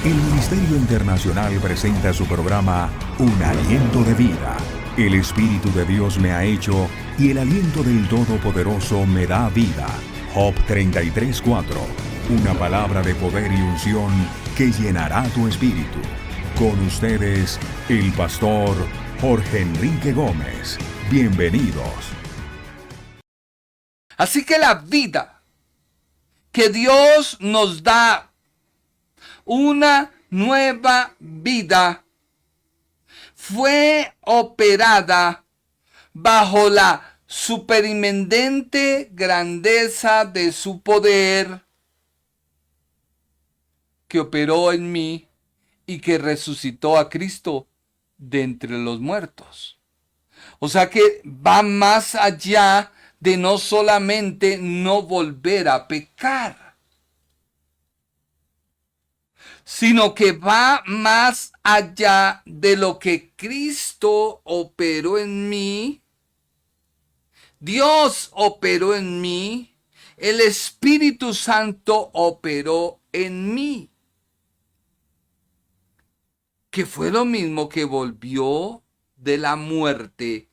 El Ministerio Internacional presenta su programa Un Aliento de Vida. El Espíritu de Dios me ha hecho y el aliento del Todopoderoso me da vida. Job 33:4. Una palabra de poder y unción que llenará tu espíritu. Con ustedes, el pastor Jorge Enrique Gómez. Bienvenidos. Así que la vida que Dios nos da, una nueva vida, fue operada bajo la superintendente grandeza de su poder, que operó en mí y que resucitó a Cristo de entre los muertos. O sea que va más allá de no solamente no volver a pecar, sino que va más allá de lo que Cristo operó en mí. Dios operó en mí, el Espíritu Santo operó en mí, que fue lo mismo que volvió de la muerte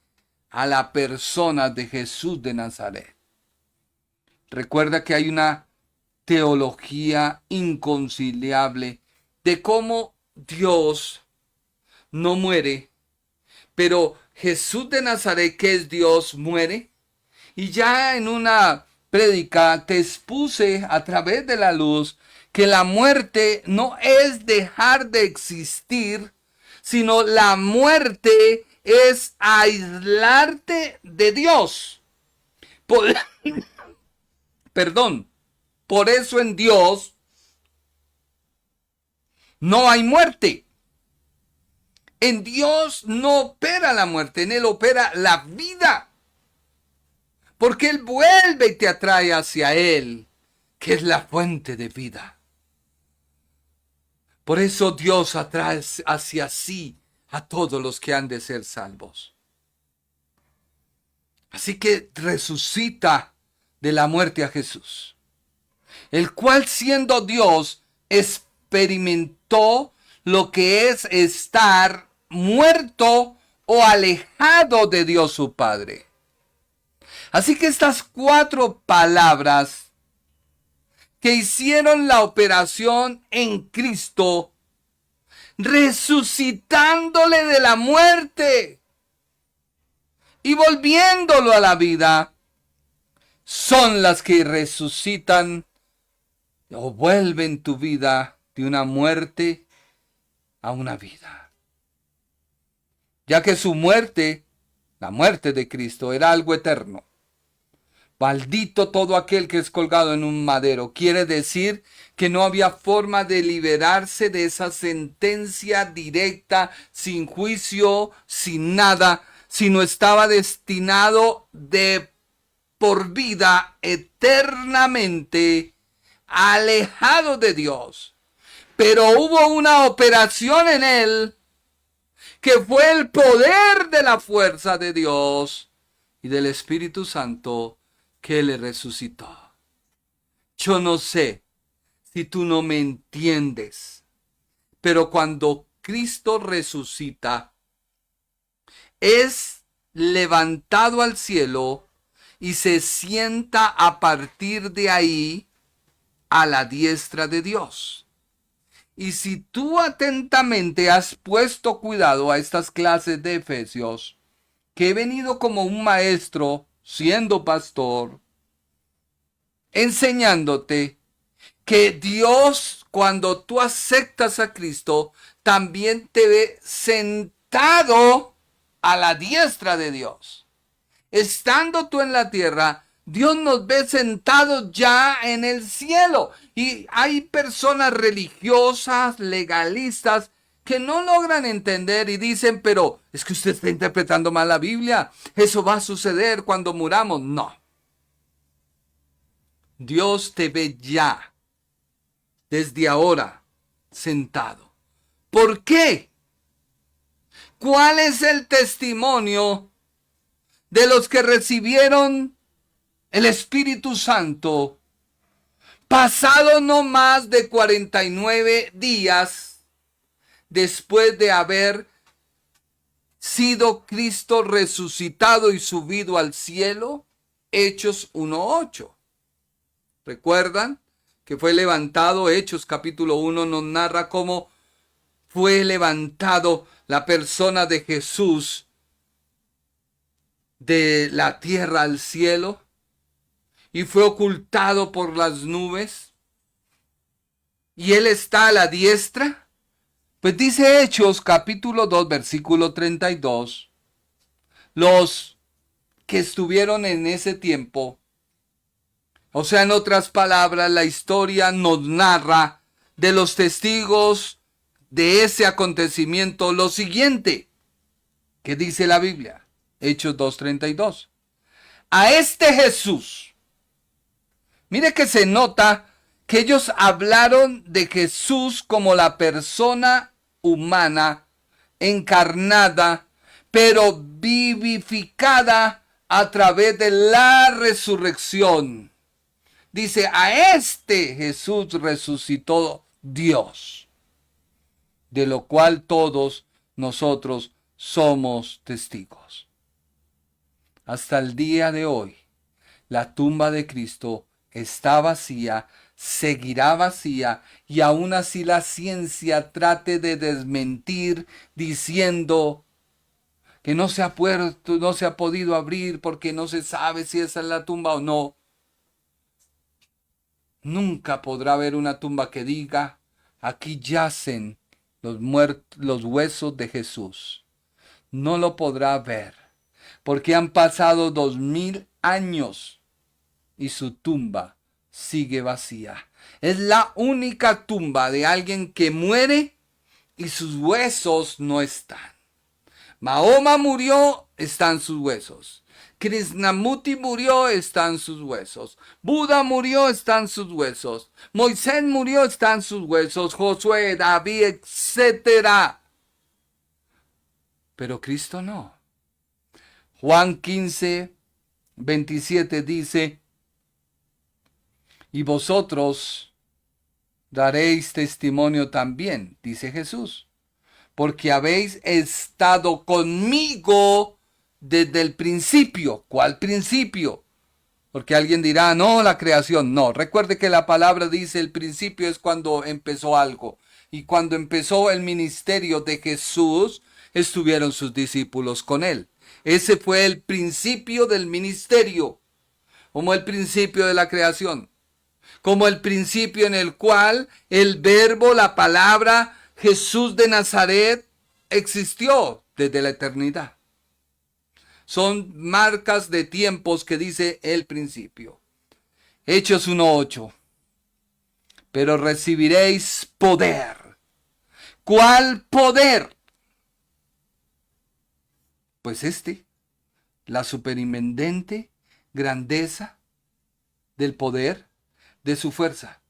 a la persona de Jesús de Nazaret. Recuerda que hay una teología inconciliable de cómo Dios no muere, pero Jesús de Nazaret, que es Dios, muere. Y ya en una prédica te expuse a través de la luz que la muerte no es dejar de existir, sino la muerte es aislarte de Dios. Por eso en Dios no hay muerte. En Dios no opera la muerte, en Él opera la vida. Porque Él vuelve y te atrae hacia Él, que es la fuente de vida. Por eso Dios atrae hacia sí a todos los que han de ser salvos. Así que resucita de la muerte a Jesús, el cual, siendo Dios, experimentó lo que es estar muerto o alejado de Dios su Padre. Así que estas 4 palabras que hicieron la operación en Cristo, resucitándole de la muerte y volviéndolo a la vida, son las que resucitan o vuelven tu vida de una muerte a una vida. Ya que su muerte, la muerte de Cristo, era algo eterno. Maldito todo aquel que es colgado en un madero. Quiere decir que no había forma de liberarse de esa sentencia directa, sin juicio, sin nada, sino estaba destinado de por vida eternamente alejado de Dios. Pero hubo una operación en él que fue el poder de la fuerza de Dios y del Espíritu Santo que le resucitó. Yo no sé si tú no me entiendes, pero cuando Cristo resucita, es levantado al cielo y se sienta a partir de ahí a la diestra de Dios. Y si tú atentamente has puesto cuidado a estas clases de Efesios, que he venido como un maestro, siendo pastor, enseñándote que Dios, cuando tú aceptas a Cristo, también te ve sentado a la diestra de Dios. Estando tú en la tierra, Dios nos ve sentados ya en el cielo. Y hay personas religiosas, legalistas, que no logran entender y dicen, pero es que usted está interpretando mal la Biblia. Eso va a suceder cuando muramos. No. Dios te ve ya, desde ahora, sentado. ¿Por qué? ¿Cuál es el testimonio de los que recibieron el Espíritu Santo? Pasado no más de 49 días después de haber sido Cristo resucitado y subido al cielo, Hechos 1:8. ¿Recuerdan que fue levantado? Hechos capítulo 1 nos narra cómo fue levantado la persona de Jesús de la tierra al cielo y fue ocultado por las nubes y él está a la diestra. Pues dice Hechos capítulo 2 versículo 32, los que estuvieron en ese tiempo, o sea, en otras palabras, la historia nos narra de los testigos de ese acontecimiento lo siguiente, que dice la Biblia, Hechos 2:32. A este Jesús, mire que se nota que ellos hablaron de Jesús como la persona humana, encarnada, pero vivificada a través de la resurrección. Dice, a este Jesús resucitó Dios, de lo cual todos nosotros somos testigos. Hasta el día de hoy, la tumba de Cristo está vacía, seguirá vacía, y aún así la ciencia trate de desmentir diciendo que no se ha podido abrir porque no se sabe si esa es la tumba o no. Nunca podrá haber una tumba que diga, aquí yacen los huesos de Jesús. No lo podrá ver, porque han pasado 2000 años y su tumba sigue vacía. Es la única tumba de alguien que muere y sus huesos no están. Mahoma murió, están sus huesos. Krishnamurti murió, están sus huesos. Buda murió, están sus huesos. Moisés murió, están sus huesos. Josué, David, etc. Pero Cristo no. Juan 15:27 dice, y vosotros daréis testimonio también, dice Jesús, porque habéis estado conmigo desde el principio. ¿Cuál principio? Porque alguien dirá, no, la creación. No, recuerde que la palabra dice el principio es cuando empezó algo. Y cuando empezó el ministerio de Jesús, estuvieron sus discípulos con él. Ese fue el principio del ministerio, como el principio de la creación, como el principio en el cual el verbo, la palabra, Jesús de Nazaret existió desde la eternidad. Son marcas de tiempos que dice el principio. Hechos 1:8. Pero recibiréis poder. ¿Cuál poder? Pues la superinminente grandeza del poder de su fuerza.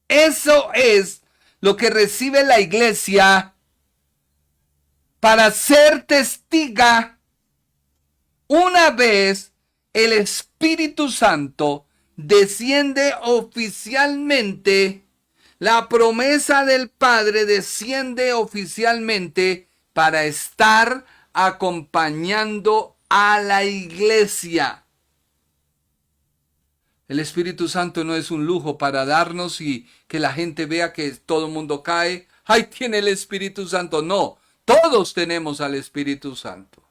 Eso es lo que recibe la iglesia para ser testiga una vez el Espíritu Santo desciende oficialmente. La promesa del Padre desciende oficialmente para estar acompañando a la iglesia. El Espíritu Santo no es un lujo para darnos y que la gente vea que todo el mundo cae. ¡Ay, tiene el Espíritu Santo! No, todos tenemos al Espíritu Santo.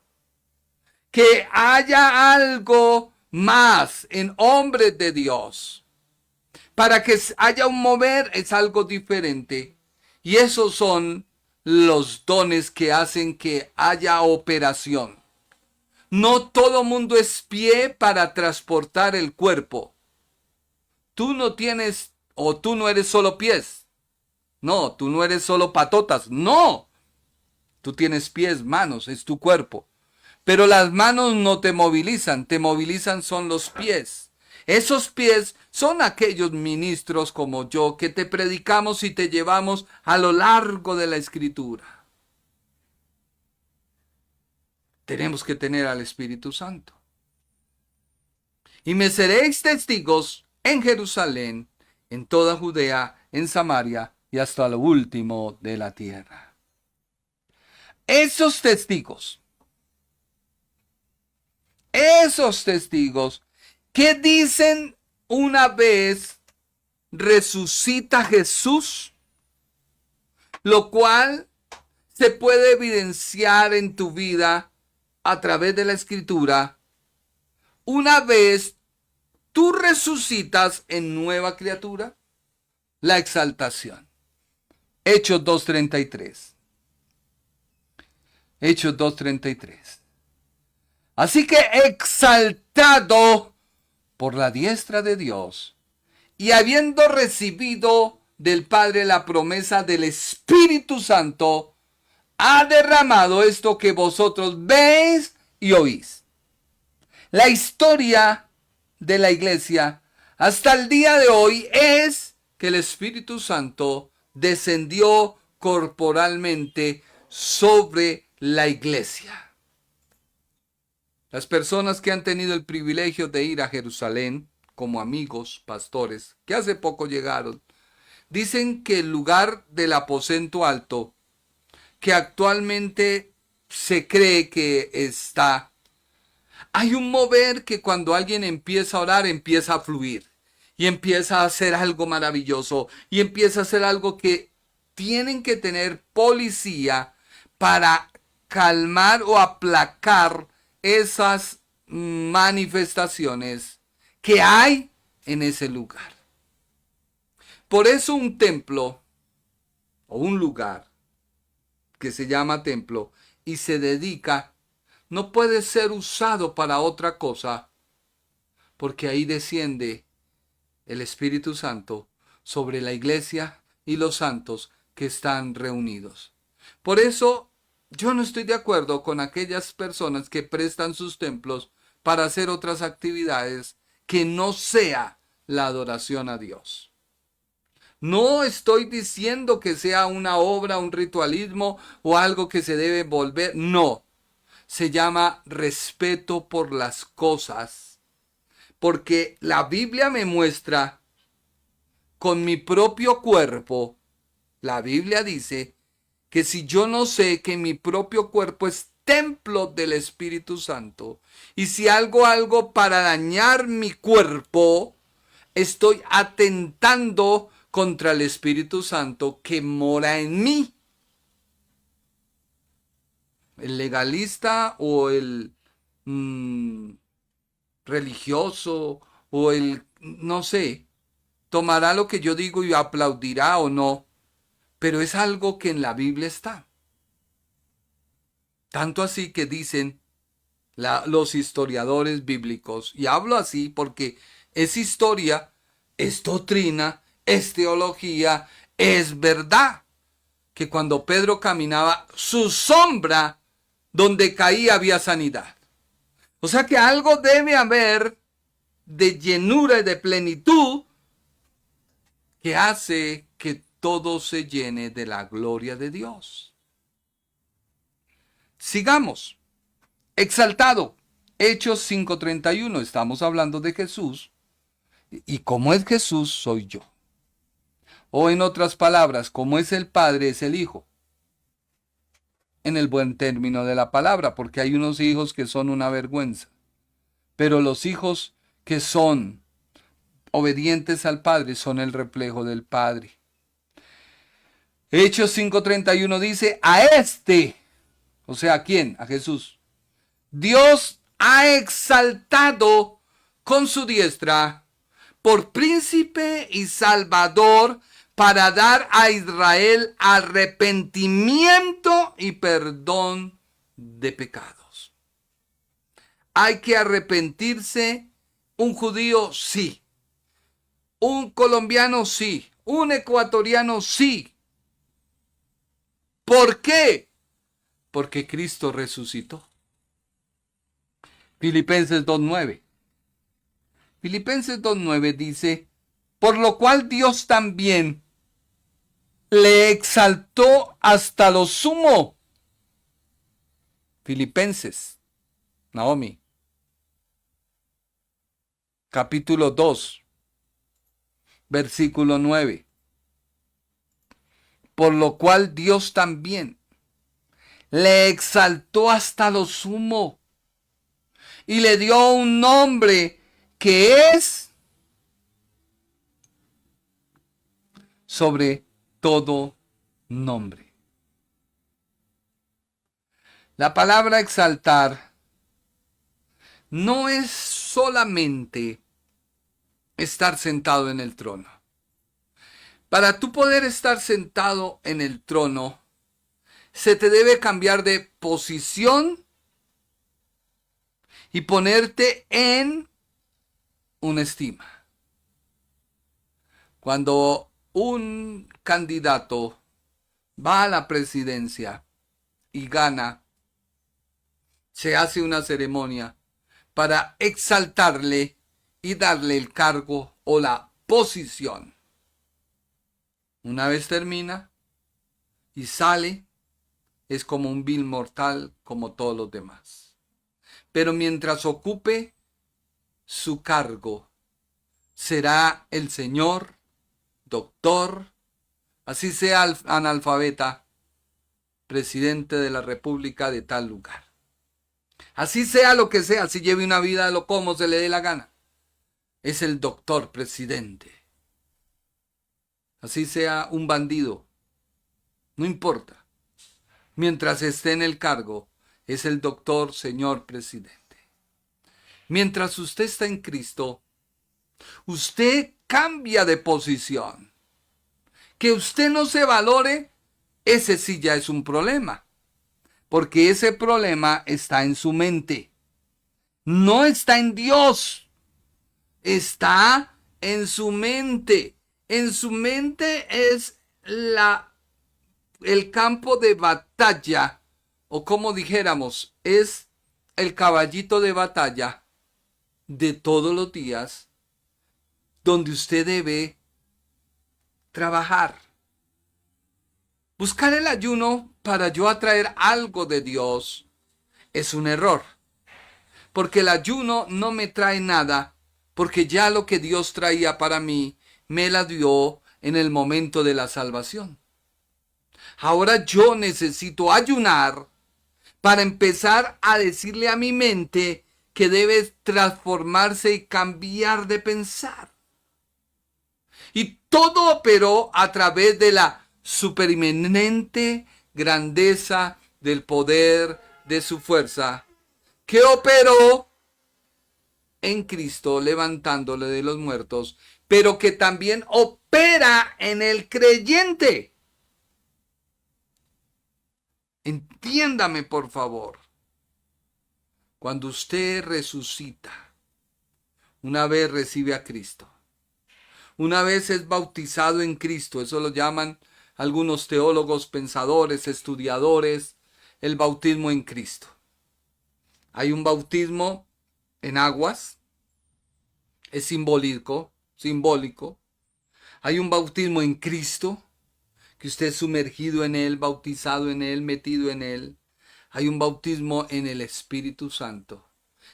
Que haya algo más en hombres de Dios. Para que haya un mover es algo diferente. Y esos son los dones que hacen que haya operación. No todo mundo es pie para transportar el cuerpo. Tú no tienes, o tú no eres solo pies. No, tú no eres solo patotas. No. Tú tienes pies, manos, es tu cuerpo. Pero las manos no te movilizan son los pies. Esos pies son aquellos ministros como yo que te predicamos y te llevamos a lo largo de la Escritura. Tenemos que tener al Espíritu Santo. Y me seréis testigos en Jerusalén, en toda Judea, en Samaria y hasta lo último de la tierra. Esos testigos, que dicen una vez resucita Jesús, lo cual se puede evidenciar en tu vida a través de la Escritura. Una vez tú resucitas en nueva criatura, la exaltación. Hechos 2:33. Hechos 2:33. Así que exaltado por la diestra de Dios y habiendo recibido del Padre la promesa del Espíritu Santo, ha derramado esto que vosotros veis y oís. La historia de la iglesia hasta el día de hoy es que el Espíritu Santo descendió corporalmente sobre la iglesia. Las personas que han tenido el privilegio de ir a Jerusalén, como amigos, pastores, que hace poco llegaron, dicen que el lugar del aposento alto, que actualmente se cree que está, hay un mover que cuando alguien empieza a orar, empieza a fluir, y empieza a hacer algo maravilloso, y empieza a hacer algo que tienen que tener policía para calmar o aplacar esas manifestaciones que hay en ese lugar. Por eso un templo o un lugar que se llama templo y se dedica, no puede ser usado para otra cosa, porque ahí desciende el Espíritu Santo sobre la iglesia y los santos que están reunidos. Por eso yo no estoy de acuerdo con aquellas personas que prestan sus templos para hacer otras actividades que no sea la adoración a Dios. No estoy diciendo que sea una obra, un ritualismo o algo que se debe volver. No. Se llama respeto por las cosas. Porque la Biblia me muestra con mi propio cuerpo. La Biblia dice que si yo no sé que mi propio cuerpo es templo del Espíritu Santo, y si algo para dañar mi cuerpo, estoy atentando contra el Espíritu Santo que mora en mí. El legalista o el religioso o el, no sé, tomará lo que yo digo y aplaudirá o no, pero es algo que en la Biblia está. Tanto así que dicen los historiadores bíblicos, y hablo así porque es historia, es doctrina, es teología, es verdad, que cuando Pedro caminaba, su sombra donde caía había sanidad. O sea que algo debe haber de llenura y de plenitud que hace que todo se llene de la gloria de Dios. Sigamos. Exaltado. Hechos 5:31. Estamos hablando de Jesús. Y como es Jesús, soy yo. O en otras palabras, como es el Padre, es el Hijo. En el buen término de la palabra, porque hay unos hijos que son una vergüenza. Pero los hijos que son obedientes al Padre son el reflejo del Padre. Hechos 5:31 dice, a este, o sea, ¿a quién? A Jesús. Dios ha exaltado con su diestra por príncipe y salvador para dar a Israel arrepentimiento y perdón de pecados. Hay que arrepentirse. Un judío, sí. Un colombiano, sí. Un ecuatoriano, sí. ¿Por qué? Porque Cristo resucitó. Filipenses 2:9. Filipenses 2:9 dice, por lo cual Dios también le exaltó hasta lo sumo. Filipenses, Naomi, capítulo 2, Versículo 9. Por lo cual Dios también le exaltó hasta lo sumo y le dio un nombre que es sobre todo nombre. La palabra exaltar no es solamente estar sentado en el trono. Para tú poder estar sentado en el trono, se te debe cambiar de posición y ponerte en una estima. Cuando un candidato va a la presidencia y gana, se hace una ceremonia para exaltarle y darle el cargo o la posición. Una vez termina y sale, es como un vil mortal como todos los demás. Pero mientras ocupe su cargo, será el señor, doctor, así sea analfabeta, presidente de la República de tal lugar. Así sea lo que sea, si lleve una vida lo como se le dé la gana. Es el doctor presidente. Así sea un bandido, no importa. Mientras esté en el cargo, es el doctor señor presidente. Mientras usted está en Cristo, usted cambia de posición. Que usted no se valore, ese sí ya es un problema. Porque ese problema está en su mente. No está en Dios. Está en su mente. En su mente es el campo de batalla, o como dijéramos, es el caballito de batalla de todos los días, donde usted debe trabajar. Buscar el ayuno para yo atraer algo de Dios es un error, porque el ayuno no me trae nada, porque ya lo que Dios traía para mí me la dio en el momento de la salvación. Ahora yo necesito ayunar para empezar a decirle a mi mente que debe transformarse y cambiar de pensar. Y todo operó a través de la supereminente grandeza del poder de su fuerza, que operó en Cristo levantándole de los muertos, pero que también opera en el creyente. Entiéndame, por favor. Cuando usted resucita, una vez recibe a Cristo, una vez es bautizado en Cristo, eso lo llaman algunos teólogos, pensadores, estudiadores, el bautismo en Cristo. Hay un bautismo en aguas, es simbólico. Hay un bautismo en Cristo, que usted es sumergido en Él, bautizado en Él, metido en Él. Hay un bautismo en el Espíritu Santo,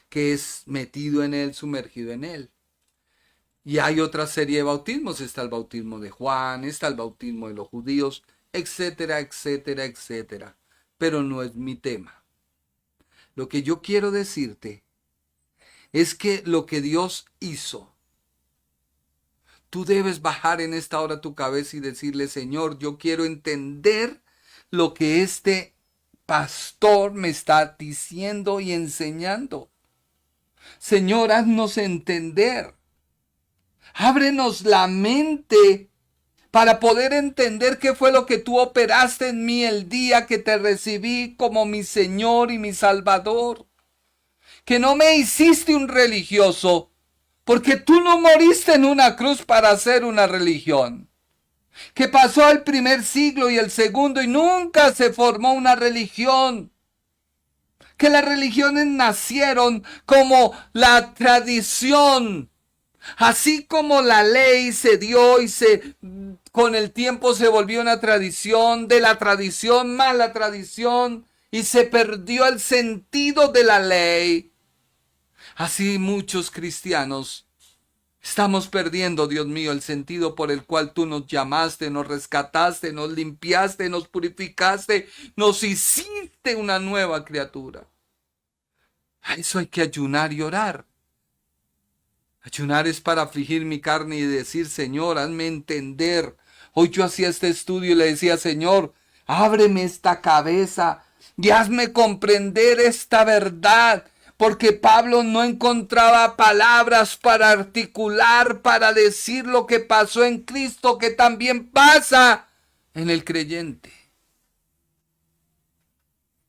que es metido en Él, sumergido en Él. Y hay otra serie de bautismos. Está el bautismo de Juan, está el bautismo de los judíos, etcétera, etcétera, etcétera. Pero no es mi tema. Lo que yo quiero decirte es que lo que Dios hizo, tú debes bajar en esta hora tu cabeza y decirle: Señor, yo quiero entender lo que este pastor me está diciendo y enseñando. Señor, haznos entender. Ábrenos la mente para poder entender qué fue lo que tú operaste en mí el día que te recibí como mi Señor y mi Salvador. Que no me hiciste un religioso, porque tú no moriste en una cruz para hacer una religión. Que pasó el primer siglo y el segundo y nunca se formó una religión. Que las religiones nacieron como la tradición. Así como la ley se dio y con el tiempo se volvió una tradición, de la tradición más la tradición, y se perdió el sentido de la ley. Así muchos cristianos Estamos perdiendo, Dios mío, el sentido por el cual tú nos llamaste, nos rescataste, nos limpiaste, nos purificaste, nos hiciste una nueva criatura. A eso hay que ayunar y orar. Ayunar es para afligir mi carne y decir, Señor, hazme entender. Hoy yo hacía este estudio y le decía, Señor, ábreme esta cabeza y hazme comprender esta verdad. Porque Pablo no encontraba palabras para articular, para decir lo que pasó en Cristo, que también pasa en el creyente.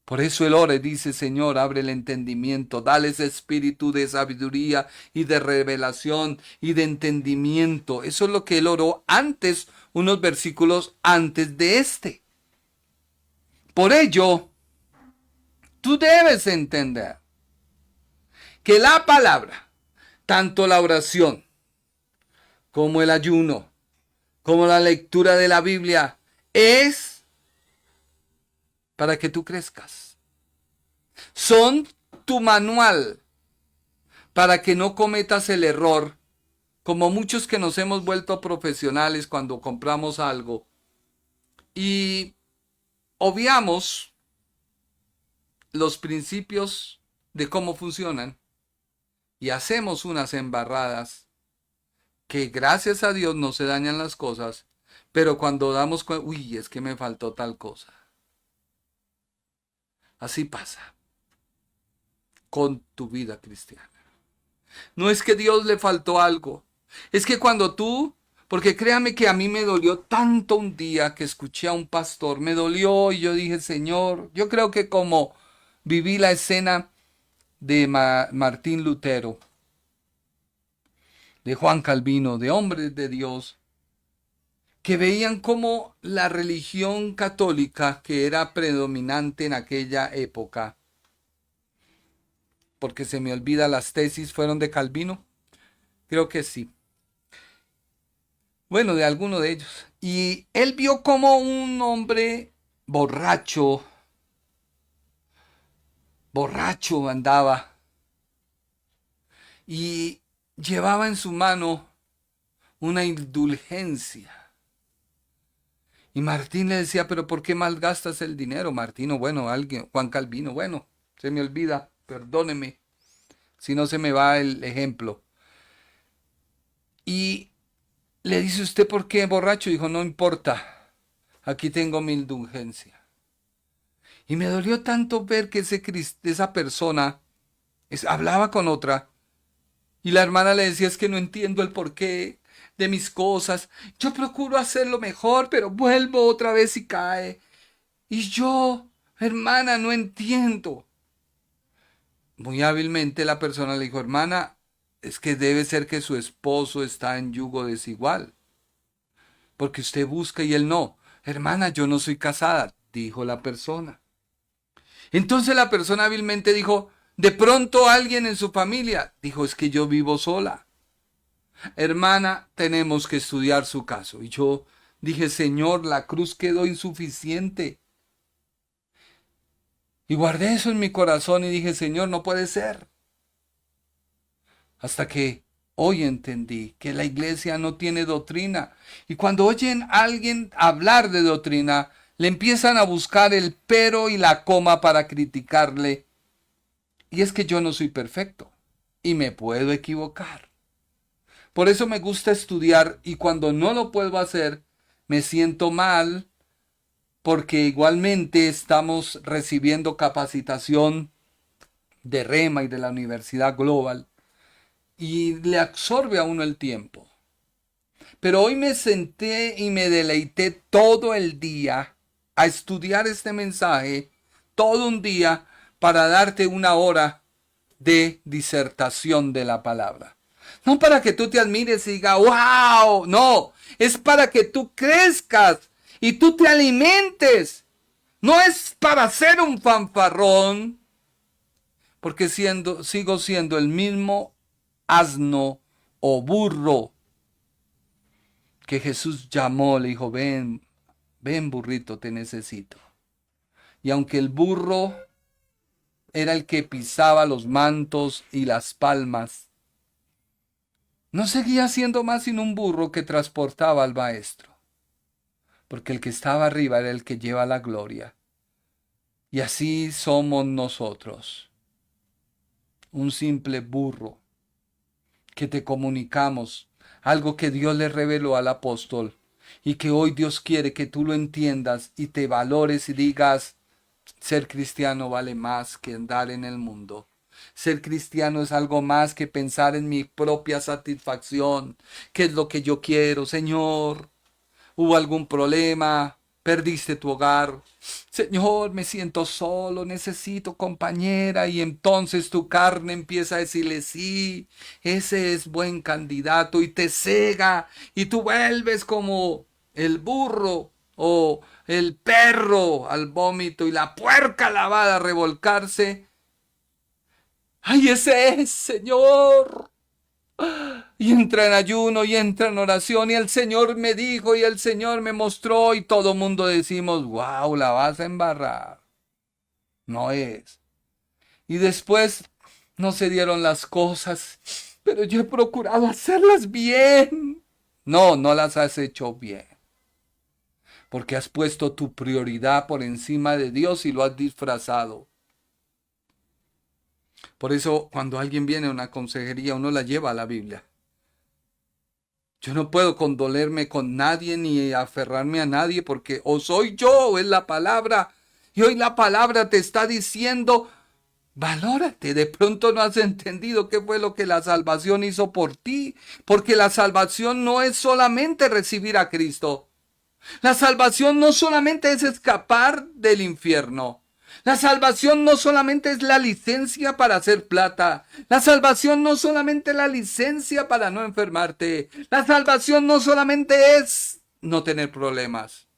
Por eso él ora y dice, Señor, abre el entendimiento, dale ese espíritu de sabiduría y de revelación y de entendimiento. Eso es lo que él oró antes, unos versículos antes de este. Por ello, tú debes entender que la palabra, tanto la oración, como el ayuno, como la lectura de la Biblia, es para que tú crezcas. Son tu manual para que no cometas el error, como muchos que nos hemos vuelto profesionales cuando compramos algo y obviamos los principios de cómo funcionan. Y hacemos unas embarradas que gracias a Dios no se dañan las cosas, pero cuando damos cuenta, uy, es que me faltó tal cosa. Así pasa con tu vida cristiana. No es que Dios le faltó algo, es que cuando tú, porque créame que a mí me dolió tanto un día que escuché a un pastor, me dolió y yo dije, Señor, yo creo que como viví la escena de Martín Lutero, de Juan Calvino, de hombres de Dios, que veían como la religión católica, que era predominante en aquella época, porque se me olvida, las tesis fueron de Calvino, creo que sí, bueno, de alguno de ellos, y él vio como un hombre borracho andaba, y llevaba en su mano una indulgencia. Y Martín le decía, pero ¿por qué malgastas el dinero? Martín, bueno, alguien, Juan Calvino, bueno, se me olvida, perdóneme, si no se me va el ejemplo. Y le dice, ¿usted por qué borracho? Dijo, no importa, aquí tengo mi indulgencia. Y me dolió tanto ver que esa persona hablaba con otra. Y la hermana le decía, es que no entiendo el porqué de mis cosas. Yo procuro hacerlo mejor, pero vuelvo otra vez y cae. Y yo, hermana, no entiendo. Muy hábilmente la persona le dijo, hermana, es que debe ser que su esposo está en yugo desigual. Porque usted busca y él no. Hermana, yo no soy casada, dijo la persona. Entonces la persona hábilmente dijo, de pronto alguien en su familia. Dijo, es que yo vivo sola. Hermana, tenemos que estudiar su caso. Y yo dije, Señor, la cruz quedó insuficiente. Y guardé eso en mi corazón y dije, Señor, no puede ser. Hasta que hoy entendí que la iglesia no tiene doctrina. Y cuando oyen a alguien hablar de doctrina, le empiezan a buscar el pero y la coma para criticarle. Y es que yo no soy perfecto y me puedo equivocar. Por eso me gusta estudiar y cuando no lo puedo hacer, me siento mal porque igualmente estamos recibiendo capacitación de REMA y de la Universidad Global y le absorbe a uno el tiempo. Pero hoy me senté y me deleité todo el día a estudiar este mensaje, todo un día, para darte una hora de disertación de la palabra. No para que tú te admires y digas, wow, no, es para que tú crezcas y tú te alimentes. No es para ser un fanfarrón, porque sigo siendo el mismo asno o burro que Jesús llamó, le dijo, ven burrito, te necesito. Y aunque el burro era el que pisaba los mantos y las palmas, no seguía siendo más sino un burro que transportaba al maestro, porque el que estaba arriba era el que lleva la gloria. Y así somos nosotros, un simple burro que te comunicamos algo que Dios le reveló al apóstol y que hoy Dios quiere que tú lo entiendas y te valores y digas, ser cristiano vale más que andar en el mundo. Ser cristiano es algo más que pensar en mi propia satisfacción. ¿Qué es lo que yo quiero, Señor? ¿Hubo algún problema? ¿Perdiste tu hogar? Señor, me siento solo, necesito compañera. Y entonces tu carne empieza a decirle, sí, ese es buen candidato, y te cega y tú vuelves como el burro o el perro al vómito y la puerca lavada a revolcarse. ¡Ay, ese es, Señor! Y entra en ayuno y entra en oración y el Señor me dijo y el Señor me mostró y todo mundo decimos, wow, la vas a embarrar. No es. Y después no se dieron las cosas, pero yo he procurado hacerlas bien. No, no las has hecho bien. Porque has puesto tu prioridad por encima de Dios y lo has disfrazado. Por eso cuando alguien viene a una consejería uno la lleva a la Biblia. Yo no puedo condolerme con nadie ni aferrarme a nadie porque o soy yo o es la palabra. Y hoy la palabra te está diciendo, valórate. De pronto no has entendido qué fue lo que la salvación hizo por ti. Porque la salvación no es solamente recibir a Cristo. La salvación no solamente es escapar del infierno. La salvación no solamente es la licencia para hacer plata. La salvación no solamente es la licencia para no enfermarte. La salvación no solamente es no tener problemas.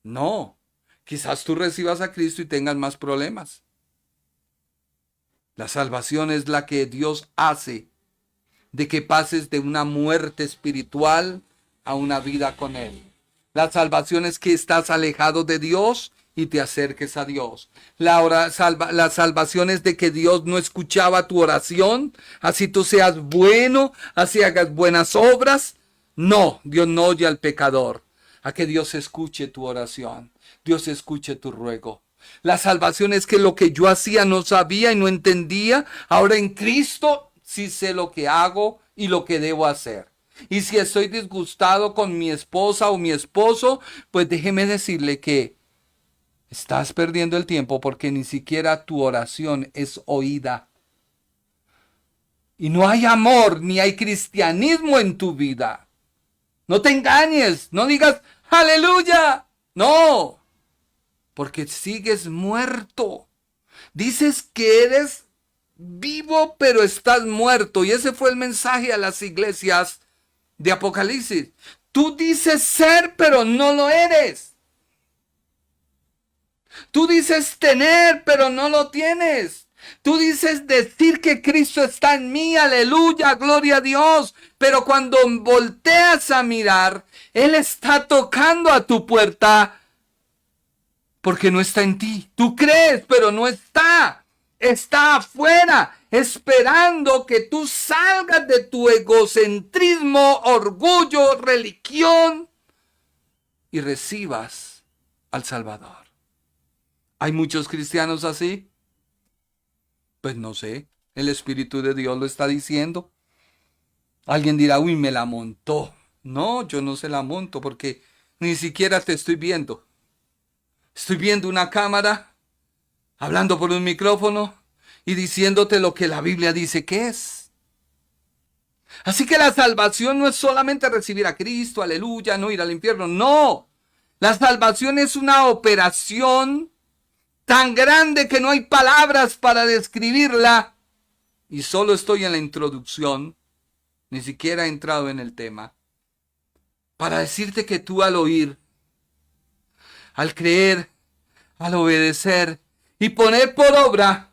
No, quizás tú recibas a Cristo y tengas más problemas. La salvación es la que Dios hace de que pases de una muerte espiritual a una vida con Él. La salvación es que estás alejado de Dios y te acerques a Dios. La salvación es de que Dios no escuchaba tu oración, así tú seas bueno, así hagas buenas obras. No, Dios no oye al pecador. A que Dios escuche tu oración, Dios escuche tu ruego. La salvación es que lo que yo hacía no sabía y no entendía, ahora en Cristo sí sé lo que hago y lo que debo hacer. Y si estoy disgustado con mi esposa o mi esposo, pues déjeme decirle que estás perdiendo el tiempo porque ni siquiera tu oración es oída. Y no hay amor ni hay cristianismo en tu vida. No te engañes, no digas aleluya. No, porque sigues muerto. Dices que eres vivo pero estás muerto. Y ese fue el mensaje a las iglesias de Apocalipsis. Tú dices ser, pero no lo eres. Tú dices tener, pero no lo tienes. Tú dices decir que Cristo está en mí, aleluya, gloria a Dios. Pero cuando volteas a mirar, Él está tocando a tu puerta porque no está en ti. Tú crees, pero no está. Está afuera, esperando que tú salgas de tu egocentrismo, orgullo, religión y recibas al Salvador. ¿Hay muchos cristianos así? Pues no sé, el Espíritu de Dios lo está diciendo. Alguien dirá, uy, me la montó. No, yo no se la monto porque ni siquiera te estoy viendo. Estoy viendo una cámara, hablando por un micrófono y diciéndote lo que la Biblia dice que es. Así que la salvación no es solamente recibir a Cristo, aleluya, no ir al infierno. No, la salvación es una operación tan grande que no hay palabras para describirla. Y solo estoy en la introducción, ni siquiera he entrado en el tema, para decirte que tú al oír, al creer, al obedecer y poner por obra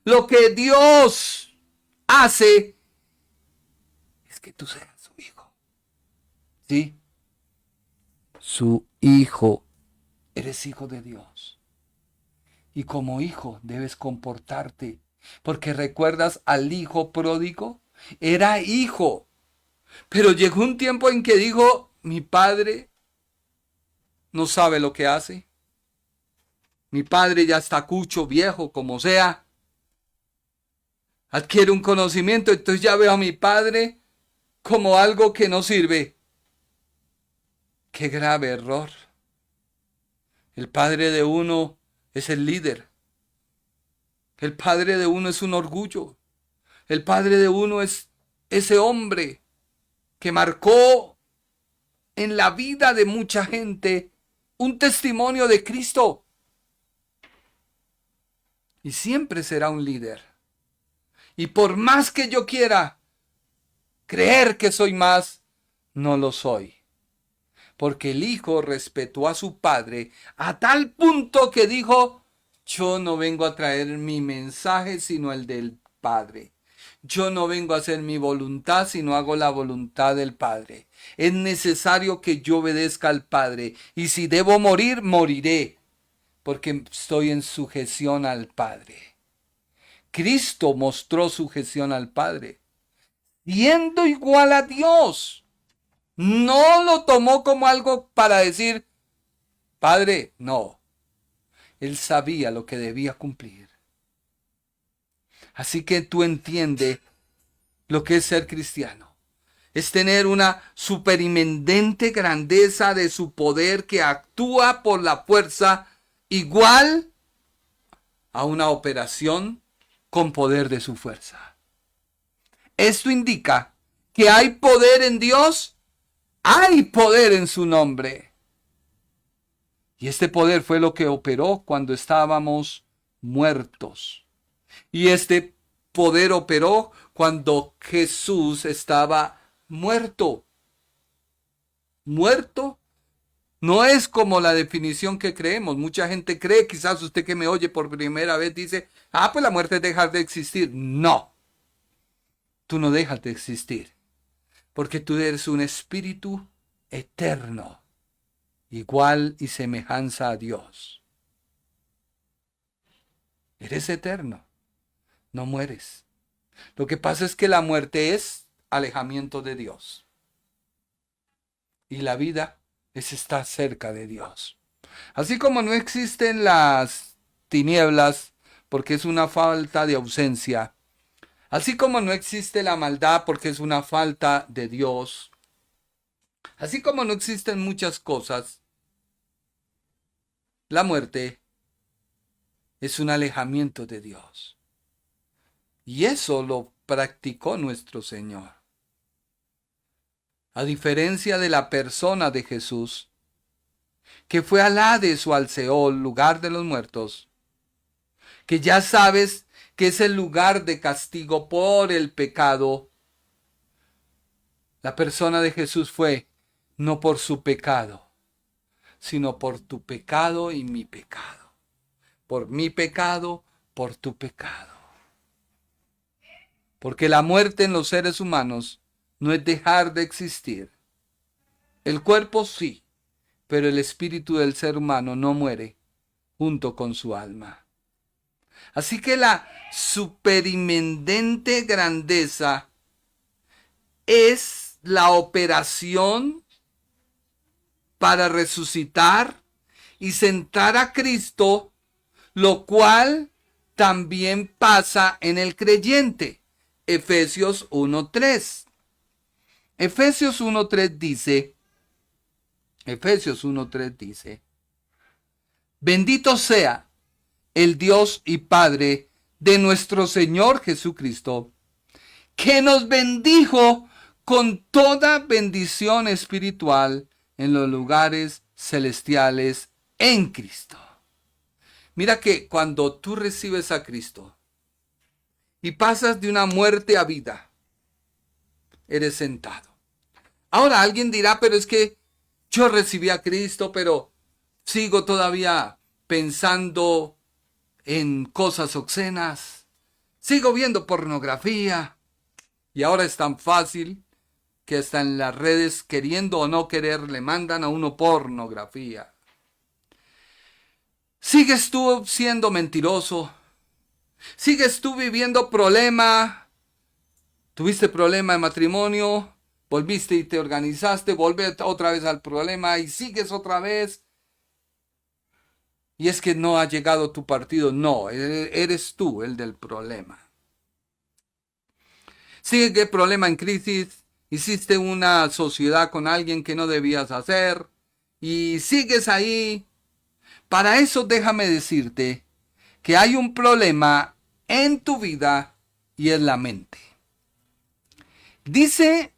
lo que Dios hace, es que tú seas su hijo. ¿Sí? Su hijo. Eres hijo de Dios. Y como hijo debes comportarte. Porque recuerdas al hijo pródigo. Era hijo. Pero llegó un tiempo en que dijo, mi padre no sabe lo que hace. Mi padre ya está cucho, viejo, como sea. Adquiere un conocimiento, entonces ya veo a mi padre como algo que no sirve. Qué grave error. El padre de uno es el líder. El padre de uno es un orgullo. El padre de uno es ese hombre que marcó en la vida de mucha gente un testimonio de Cristo. Y siempre será un líder. Y por más que yo quiera creer que soy más, no lo soy. Porque el hijo respetó a su padre a tal punto que dijo, yo no vengo a traer mi mensaje sino el del Padre. Yo no vengo a hacer mi voluntad sino hago la voluntad del Padre. Es necesario que yo obedezca al Padre. Y si debo morir, moriré. Porque estoy en sujeción al Padre. Cristo mostró sujeción al Padre. Siendo igual a Dios. No lo tomó como algo para decir, Padre, no. Él sabía lo que debía cumplir. Así que tú entiendes lo que es ser cristiano. Es tener una superinminente grandeza de su poder que actúa por la fuerza igual a una operación con poder de su fuerza. Esto indica que hay poder en Dios, hay poder en su nombre. Y este poder fue lo que operó cuando estábamos muertos. Y este poder operó cuando Jesús estaba muerto. Muerto no es como la definición que creemos. Mucha gente cree, quizás usted que me oye por primera vez dice, pues la muerte es dejar de existir. No, tú no dejas de existir. Porque tú eres un espíritu eterno. Igual y semejanza a Dios. Eres eterno. No mueres. Lo que pasa es que la muerte es alejamiento de Dios. Y la vida es estar cerca de Dios. Así como no existen las tinieblas, porque es una falta de ausencia. Así como no existe la maldad, porque es una falta de Dios. Así como no existen muchas cosas, la muerte es un alejamiento de Dios. Y eso lo practicó nuestro Señor. A diferencia de la persona de Jesús, que fue al Hades o al Seol, lugar de los muertos, que ya sabes que es el lugar de castigo por el pecado, la persona de Jesús fue no por su pecado, sino por tu pecado y mi pecado. Por mi pecado, por tu pecado. Porque la muerte en los seres humanos no es dejar de existir. El cuerpo sí, pero el espíritu del ser humano no muere junto con su alma. Así que la superinminente grandeza es la operación para resucitar y sentar a Cristo, lo cual también pasa en el creyente. Efesios 1:3. Efesios 1:3 dice, bendito sea el Dios y Padre de nuestro Señor Jesucristo, que nos bendijo con toda bendición espiritual en los lugares celestiales en Cristo. Mira que cuando tú recibes a Cristo y pasas de una muerte a vida, eres sentado. Ahora alguien dirá, pero es que yo recibí a Cristo, pero sigo todavía pensando en cosas obscenas. Sigo viendo pornografía. Y ahora es tan fácil que hasta en las redes, queriendo o no querer, le mandan a uno pornografía. ¿Sigues tú siendo mentiroso? ¿Sigues tú viviendo problema? ¿Tuviste problema de matrimonio? volviste y te organizaste, volvés otra vez al problema y sigues otra vez. Y es que no ha llegado tu partido. No, eres tú el del problema. Sigue el problema en crisis. Hiciste una sociedad con alguien que no debías hacer. Y sigues ahí. Para eso déjame decirte que hay un problema en tu vida y es la mente. Dice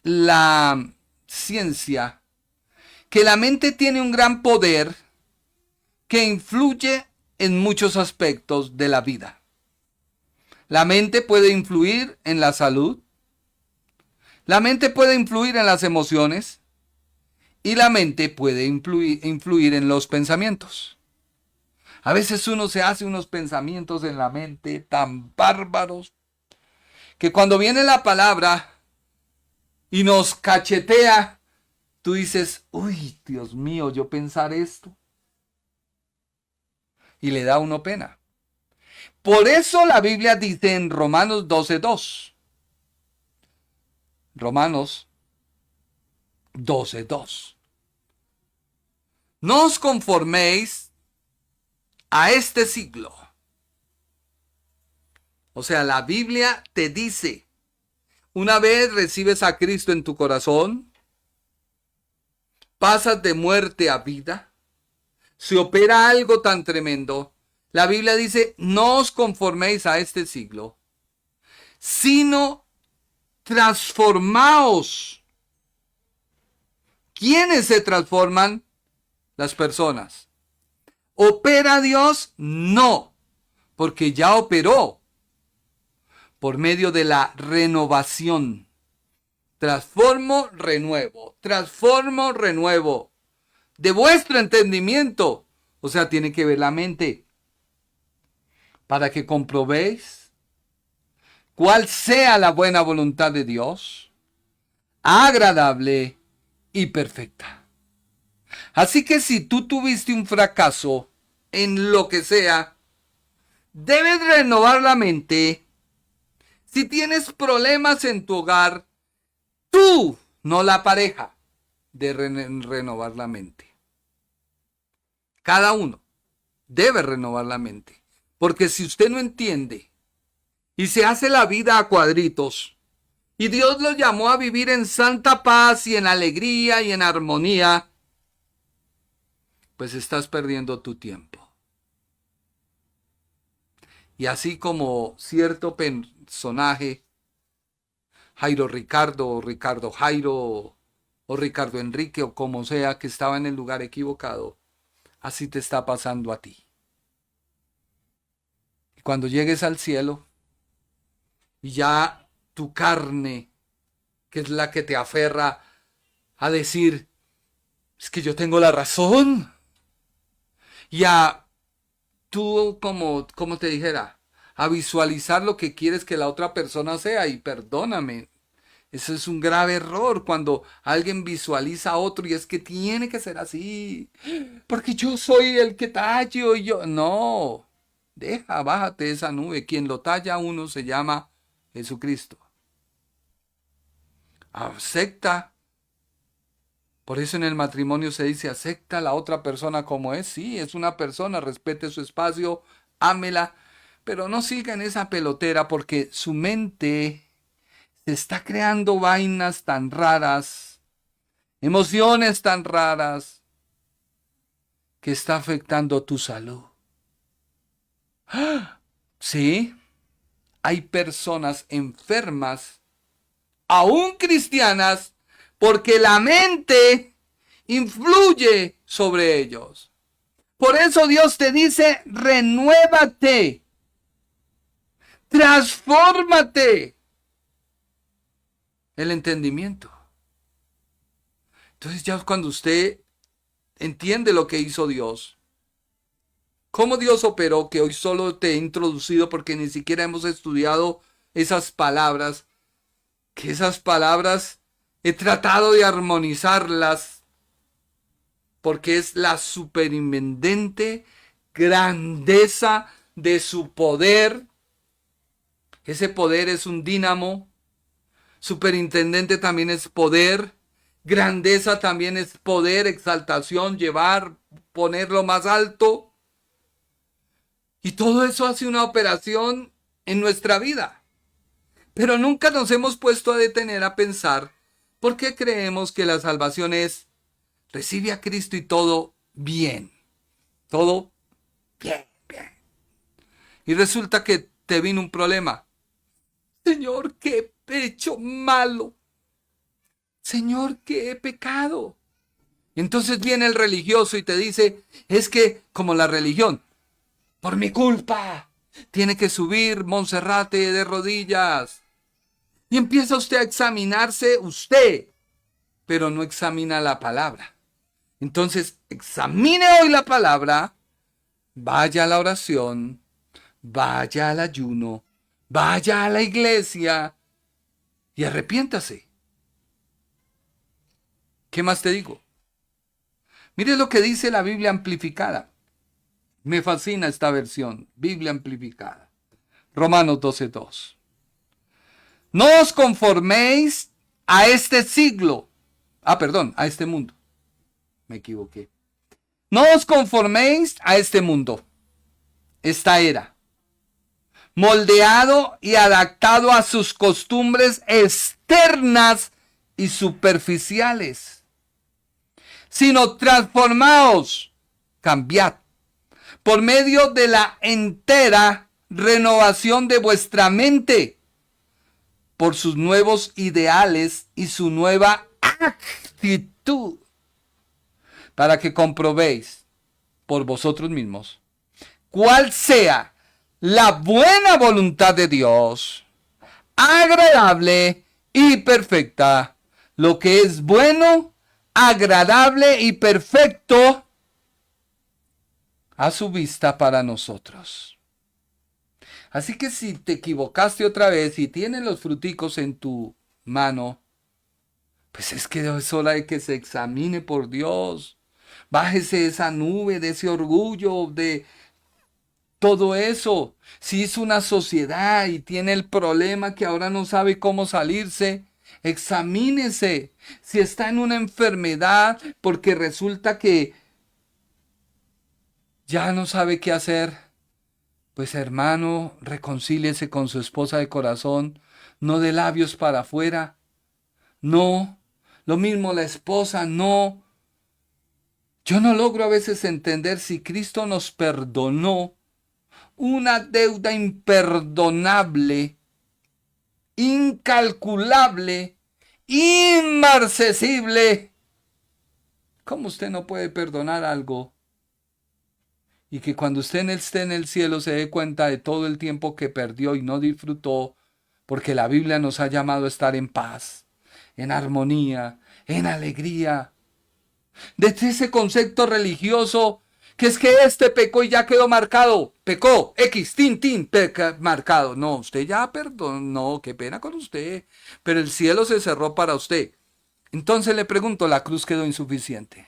la ciencia que la mente tiene un gran poder que influye en muchos aspectos de la vida. La mente puede influir en la salud, la mente puede influir en las emociones y la mente puede influir en los pensamientos. A veces uno se hace unos pensamientos en la mente tan bárbaros que cuando viene la palabra y nos cachetea, tú dices, uy, Dios mío, yo pensar esto. Y le da a uno pena. Por eso la Biblia dice en Romanos 12:2. Romanos 12:2. No os conforméis a este siglo. O sea, la Biblia te dice, una vez recibes a Cristo en tu corazón, pasas de muerte a vida, se opera algo tan tremendo. La Biblia dice, no os conforméis a este siglo, sino transformaos. ¿Quiénes se transforman? Las personas. ¿Opera Dios? No, porque ya operó por medio de la renovación. Transformo, renuevo. Transformo, renuevo. De vuestro entendimiento. O sea, tiene que ver la mente. Para que comprobéis cuál sea la buena voluntad de Dios, agradable y perfecta. Así que si tú tuviste un fracaso en lo que sea, debes renovar la mente. Si tienes problemas en tu hogar, tú, no la pareja, de renovar la mente. Cada uno debe renovar la mente. Porque si usted no entiende y se hace la vida a cuadritos, y Dios lo llamó a vivir en santa paz y en alegría y en armonía, pues estás perdiendo tu tiempo. Y así como cierto personaje, Jairo Ricardo, o Ricardo Jairo, o Ricardo Enrique, o como sea, que estaba en el lugar equivocado, así te está pasando a ti. Y cuando llegues al cielo, y ya tu carne, que es la que te aferra a decir, es que yo tengo la razón, y a tú, como te dijera, a visualizar lo que quieres que la otra persona sea. Y perdóname, eso es un grave error cuando alguien visualiza a otro y es que tiene que ser así, porque yo soy el que tallo y yo. No, bájate de esa nube. Quien lo talla a uno se llama Jesucristo. Acepta. Por eso en el matrimonio se dice, acepta a la otra persona como es. Sí, es una persona, respete su espacio, ámela, pero no siga en esa pelotera porque su mente se está creando vainas tan raras, emociones tan raras, que está afectando tu salud. ¡Ah! Sí, hay personas enfermas, aún cristianas, porque la mente influye sobre ellos. Por eso Dios te dice, renuévate, transfórmate el entendimiento. Entonces ya cuando usted entiende lo que hizo Dios, cómo Dios operó, que hoy solo te he introducido porque ni siquiera hemos estudiado esas palabras, que esas palabras he tratado de armonizarlas porque es la superintendente grandeza de su poder. Ese poder es un dínamo Superintendente también es poder. Grandeza también es poder, exaltación, llevar, ponerlo más alto. Y todo eso hace una operación en nuestra vida. Pero nunca nos hemos puesto a detener a pensar por qué creemos que la salvación es recibe a Cristo y todo bien. Todo bien, bien. Y resulta que te vino un problema. Señor, ¿qué he hecho malo? Señor, ¿qué he pecado? Y entonces viene el religioso y te dice, es que como la religión, por mi culpa, tiene que subir Monserrate de rodillas. Y empieza usted a examinarse usted, pero no examina la palabra. Entonces, examine hoy la palabra, vaya a la oración, vaya al ayuno, vaya a la iglesia y arrepiéntase. ¿Qué más te digo? Mire lo que dice la Biblia amplificada. Me fascina esta versión, Biblia amplificada. Romanos 12:2. No os conforméis a este siglo. A este mundo. Me equivoqué. No os conforméis a este mundo, esta era, moldeado y adaptado a sus costumbres externas y superficiales, sino transformaos, cambiad, por medio de la entera renovación de vuestra mente, por sus nuevos ideales y su nueva actitud, para que comprobéis por vosotros mismos cuál sea la buena voluntad de Dios, agradable y perfecta. Lo que es bueno, agradable y perfecto a su vista para nosotros. Así que si te equivocaste otra vez y tienes los fruticos en tu mano, pues es que es hora de que se examine por Dios. Bájese esa nube de ese orgullo, de todo eso. Si es una sociedad y tiene el problema que ahora no sabe cómo salirse, examínese. Si está en una enfermedad porque resulta que ya no sabe qué hacer, pues hermano, reconcíliese con su esposa de corazón, no de labios para afuera. No, lo mismo la esposa, no. Yo no logro a veces entender si Cristo nos perdonó una deuda imperdonable, incalculable, inmarcesible. ¿Cómo usted no puede perdonar algo? Y que cuando usted esté en el cielo se dé cuenta de todo el tiempo que perdió y no disfrutó, porque la Biblia nos ha llamado a estar en paz, en armonía, en alegría. Desde ese concepto religioso que es que este pecó y ya quedó marcado. Pecó, X, marcado. No, usted ya perdonó, qué pena con usted. Pero el cielo se cerró para usted. Entonces le pregunto, ¿la cruz quedó insuficiente?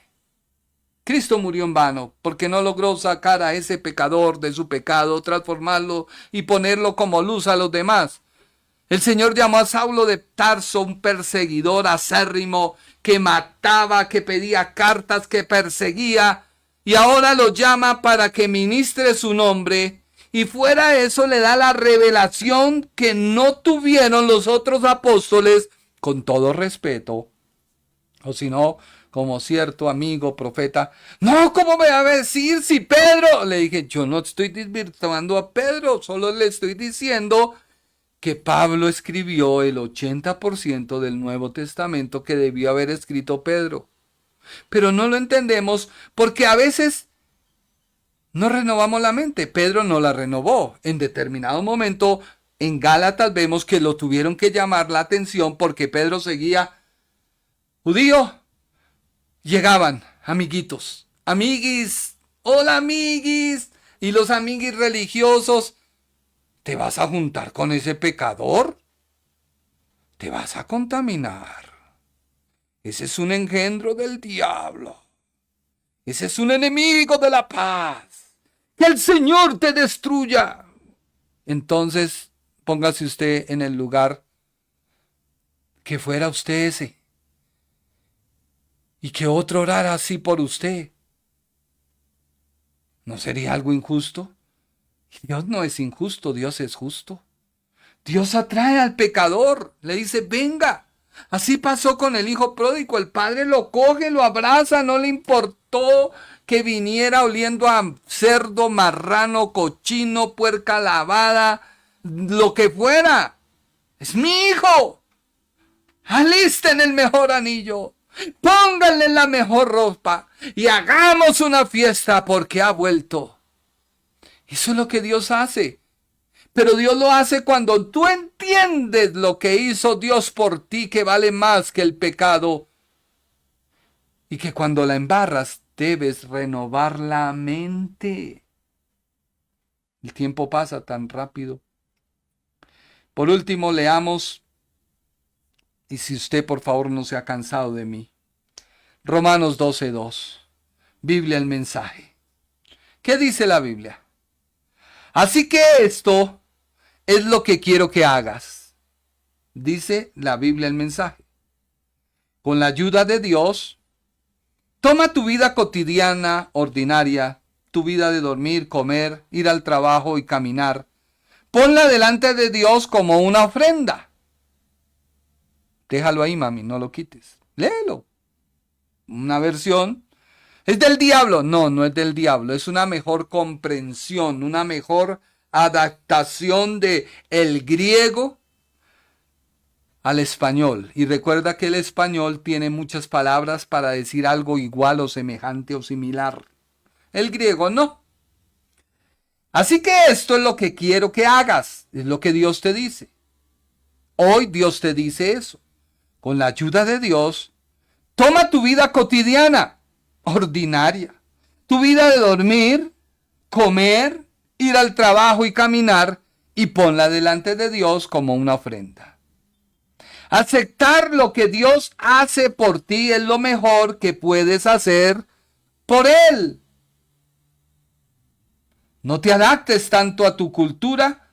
Cristo murió en vano porque no logró sacar a ese pecador de su pecado, transformarlo y ponerlo como luz a los demás. El Señor llamó a Saulo de Tarso, un perseguidor acérrimo que mataba, que pedía cartas, que perseguía, y ahora lo llama para que ministre su nombre, y fuera eso le da la revelación que no tuvieron los otros apóstoles, con todo respeto, o si no, como cierto amigo profeta, no, ¿cómo me va a decir si Pedro? Le dije, yo no estoy desvirtuando a Pedro, solo le estoy diciendo que Pablo escribió el 80% del Nuevo Testamento que debió haber escrito Pedro. Pero no lo entendemos porque a veces no renovamos la mente. Pedro no la renovó. En determinado momento, en Gálatas vemos que lo tuvieron que llamar la atención porque Pedro seguía judío. Llegaban amiguitos, amiguis, hola amiguis, y los amiguis religiosos. ¿Te vas a juntar con ese pecador? Te vas a contaminar. Ese es un engendro del diablo. Ese es un enemigo de la paz. Que el Señor te destruya. Entonces, póngase usted en el lugar que fuera usted ese y que otro orara así por usted. ¿No sería algo injusto? Dios no es injusto, Dios es justo. Dios atrae al pecador, le dice, venga. Así pasó con el hijo pródigo, el padre lo coge, lo abraza, no le importó que viniera oliendo a cerdo, marrano, cochino, puerca lavada, lo que fuera. Es mi hijo. Alisten el mejor anillo, pónganle la mejor ropa y hagamos una fiesta porque ha vuelto. Eso es lo que Dios hace. Pero Dios lo hace cuando tú entiendes lo que hizo Dios por ti, que vale más que el pecado. Y que cuando la embarras debes renovar la mente. El tiempo pasa tan rápido. Por último, leamos, y si usted por favor no se ha cansado de mí, Romanos 12:2, Biblia el mensaje. ¿Qué dice la Biblia? Así que esto es lo que quiero que hagas, dice la Biblia el mensaje. Con la ayuda de Dios, toma tu vida cotidiana, ordinaria, tu vida de dormir, comer, ir al trabajo y caminar. Ponla delante de Dios como una ofrenda. Déjalo ahí, mami, no lo quites. Léelo. Una versión. ¿Es del diablo? No, no es del diablo. Es una mejor comprensión, una mejor adaptación de el griego al español. Y recuerda que el español tiene muchas palabras para decir algo igual o semejante o similar. El griego no. Así que esto es lo que quiero que hagas. Es lo que Dios te dice. Hoy Dios te dice eso. Con la ayuda de Dios, toma tu vida cotidiana, ordinaria. Tu vida de dormir, comer, ir al trabajo y caminar, y ponla delante de Dios como una ofrenda. Aceptar lo que Dios hace por ti es lo mejor que puedes hacer por Él. No te adaptes tanto a tu cultura,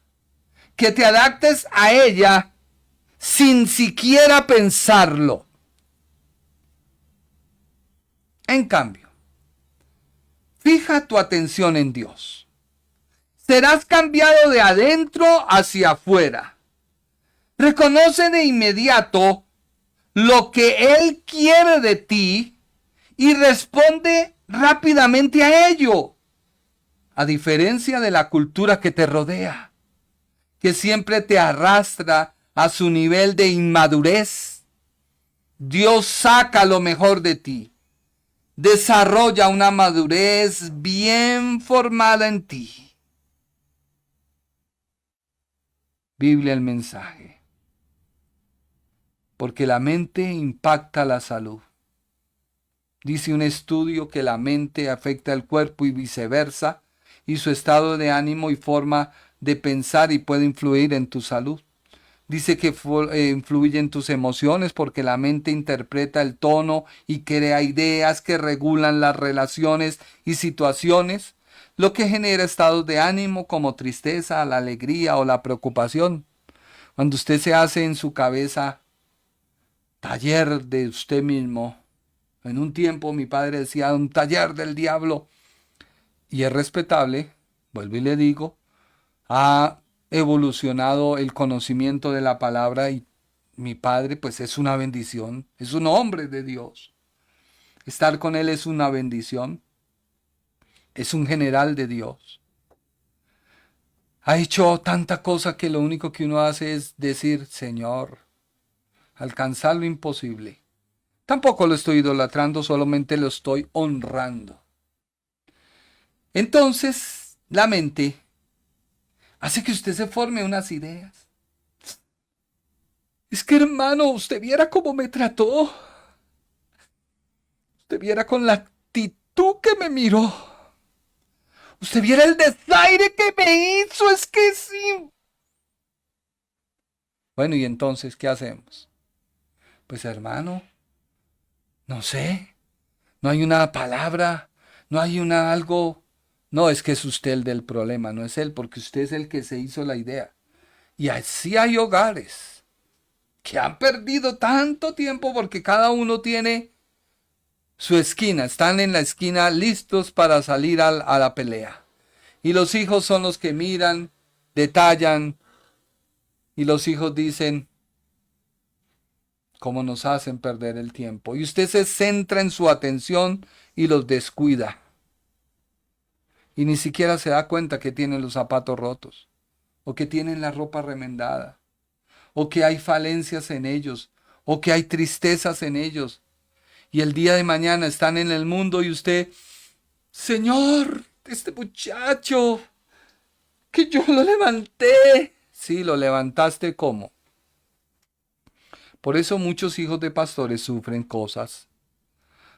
que te adaptes a ella sin siquiera pensarlo. En cambio, fija tu atención en Dios. Serás cambiado de adentro hacia afuera. Reconoce de inmediato lo que Él quiere de ti y responde rápidamente a ello. A diferencia de la cultura que te rodea, que siempre te arrastra a su nivel de inmadurez, Dios saca lo mejor de ti. Desarrolla una madurez bien formada en ti. Biblia el mensaje. Porque la mente impacta la salud. Dice un estudio que la mente afecta el cuerpo y viceversa, y su estado de ánimo y forma de pensar y puede influir en tu salud. Dice que influye en tus emociones porque la mente interpreta el tono y crea ideas que regulan las relaciones y situaciones, lo que genera estados de ánimo como tristeza, la alegría o la preocupación. Cuando usted se hace en su cabeza taller de usted mismo, en un tiempo mi padre decía un taller del diablo, y es respetable, vuelvo y le digo, ha evolucionado el conocimiento de la palabra y mi padre pues es una bendición, es un hombre de Dios. Estar con él es una bendición, es un general de Dios. Ha hecho tanta cosa que lo único que uno hace es decir, Señor, alcanzar lo imposible. Tampoco lo estoy idolatrando, solamente lo estoy honrando. Entonces, la mente hace que usted se forme unas ideas. Es que hermano, usted viera cómo me trató. Usted viera con la actitud que me miró. Usted viera el desaire que me hizo. Es que sí. Bueno, y entonces, ¿qué hacemos? Pues hermano, no sé. No hay una palabra. No hay algo. No, es que es usted el del problema, no es él, porque usted es el que se hizo la idea. Y así hay hogares que han perdido tanto tiempo porque cada uno tiene su esquina, están en la esquina listos para salir a la pelea. Y los hijos son los que miran, detallan, y los hijos dicen cómo nos hacen perder el tiempo. Y usted se centra en su atención y los descuida. Y ni siquiera se da cuenta que tienen los zapatos rotos, o que tienen la ropa remendada, o que hay falencias en ellos, o que hay tristezas en ellos. Y el día de mañana están en el mundo y usted, Señor, este muchacho, que yo lo levanté. Sí, lo levantaste ¿cómo? Por eso muchos hijos de pastores sufren cosas.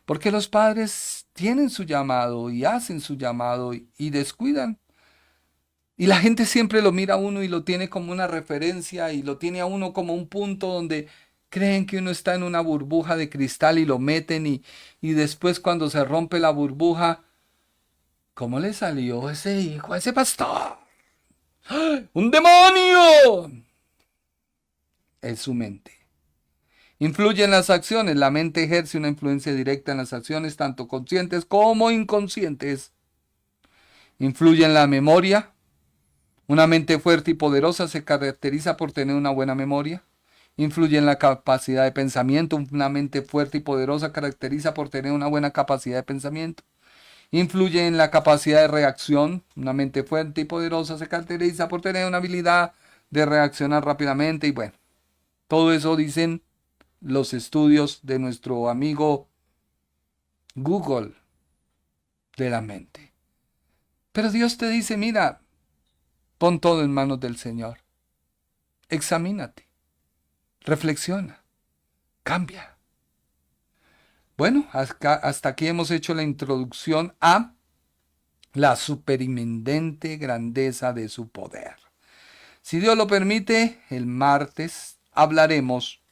Porque los padres tienen su llamado y hacen su llamado y descuidan. Y la gente siempre lo mira a uno y lo tiene como una referencia y lo tiene a uno como un punto donde creen que uno está en una burbuja de cristal y lo meten y después cuando se rompe la burbuja, ¿cómo le salió ese hijo a ese pastor? ¡Ah! ¡Un demonio! Es su mente. Influye en las acciones. La mente ejerce una influencia directa en las acciones, tanto conscientes como inconscientes. Influye en la memoria. Una mente fuerte y poderosa se caracteriza por tener una buena memoria. Influye en la capacidad de pensamiento. Una mente fuerte y poderosa caracteriza por tener una buena capacidad de pensamiento. Influye en la capacidad de reacción. Una mente fuerte y poderosa se caracteriza por tener una habilidad de reaccionar rápidamente. Y bueno, todo eso dicen los estudios de nuestro amigo Google de la mente. Pero Dios te dice, mira, pon todo en manos del Señor. Examínate. Reflexiona. Cambia. Bueno, hasta aquí hemos hecho la introducción a la superintendente grandeza de su poder. Si Dios lo permite, el martes hablaremos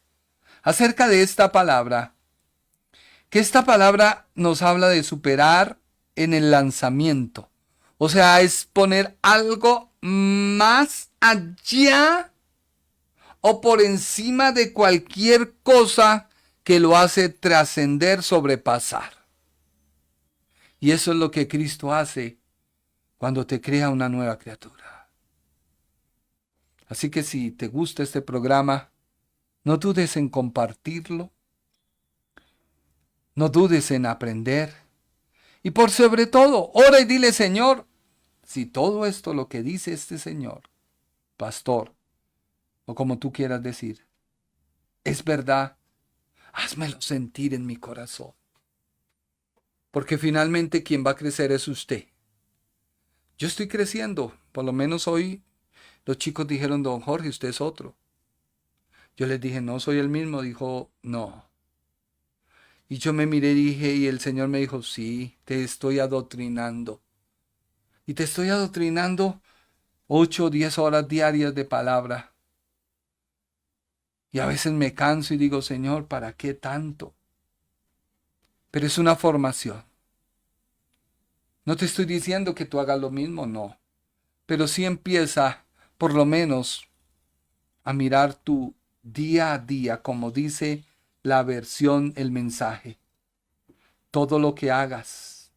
acerca de esta palabra, que esta palabra nos habla de superar en el lanzamiento. O sea, es poner algo más allá o por encima de cualquier cosa que lo hace trascender, sobrepasar. Y eso es lo que Cristo hace cuando te crea una nueva criatura. Así que si te gusta este programa, no dudes en compartirlo, no dudes en aprender y por sobre todo, ora y dile, Señor, si todo esto lo que dice este Señor, pastor, o como tú quieras decir, es verdad, házmelo sentir en mi corazón. Porque finalmente quien va a crecer es usted. Yo estoy creciendo, por lo menos hoy los chicos dijeron, don Jorge, usted es otro. Yo les dije, no soy el mismo, dijo, no. Y yo me miré y dije, y el Señor me dijo, sí, te estoy adoctrinando. Y te estoy adoctrinando 8 o 10 horas diarias de palabra. Y a veces me canso y digo, Señor, ¿para qué tanto? Pero es una formación. No te estoy diciendo que tú hagas lo mismo, no. Pero sí empieza, por lo menos, a mirar tu día a día, como dice la versión, el mensaje. Todo lo que hagas,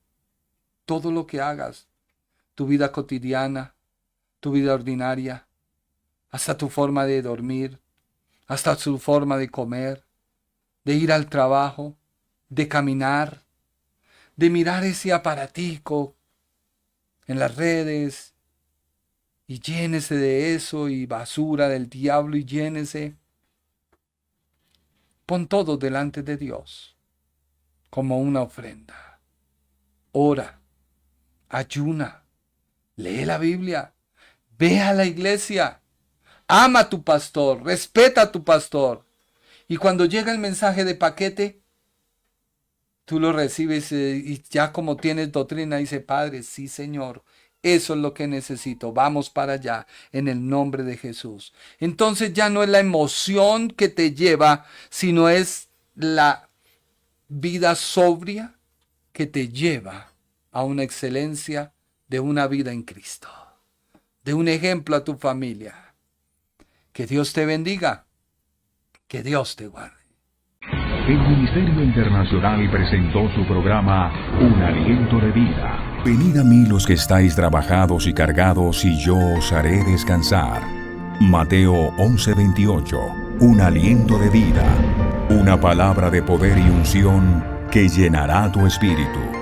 tu vida cotidiana, tu vida ordinaria, hasta tu forma de dormir, hasta tu forma de comer, de ir al trabajo, de caminar, de mirar ese aparatico en las redes y llénese de eso y basura del diablo y llénese. Pon todo delante de Dios como una ofrenda. Ora, ayuna, lee la Biblia, ve a la iglesia, ama a tu pastor, respeta a tu pastor. Y cuando llega el mensaje de paquete, tú lo recibes y ya como tienes doctrina, dice, Padre, sí Señor, eso es lo que necesito, vamos para allá en el nombre de Jesús. Entonces ya no es la emoción que te lleva, sino es la vida sobria que te lleva a una excelencia de una vida en Cristo, de un ejemplo a tu familia. Que Dios te bendiga, Que Dios te guarde. El Ministerio Internacional presentó su programa Un Aliento de Vida. Venid a mí los que estáis trabajados y cargados, y yo os haré descansar. Mateo 11:28. Un aliento de vida. Una palabra de poder y unción que llenará tu espíritu.